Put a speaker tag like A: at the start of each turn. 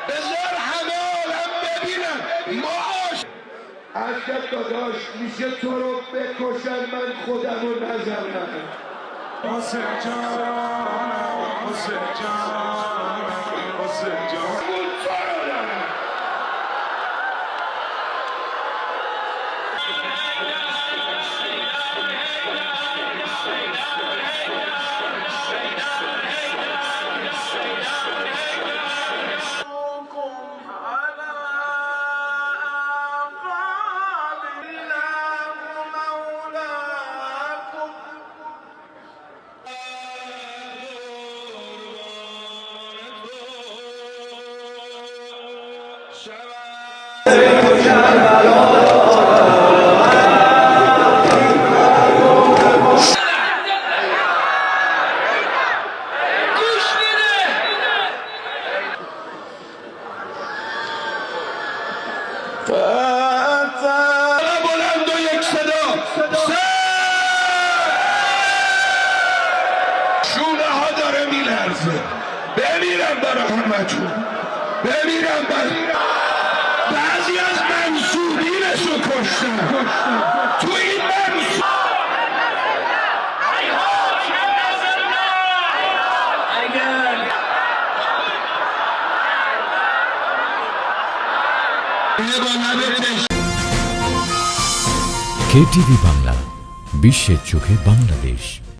A: بذار همه عالم ببینن معاش عشق داداش میشه تو رو بکشن من خودم رو نزنم. حسین جان حسین جان حسین جان بلند و یک صدا شونه ها داره میلرزه. بمیرم برای همتون، بمیرم بعضی از منصوبینشو کشتن تو این
B: KTV বাংলা, বিশ্বের চোখে বাংলাদেশ।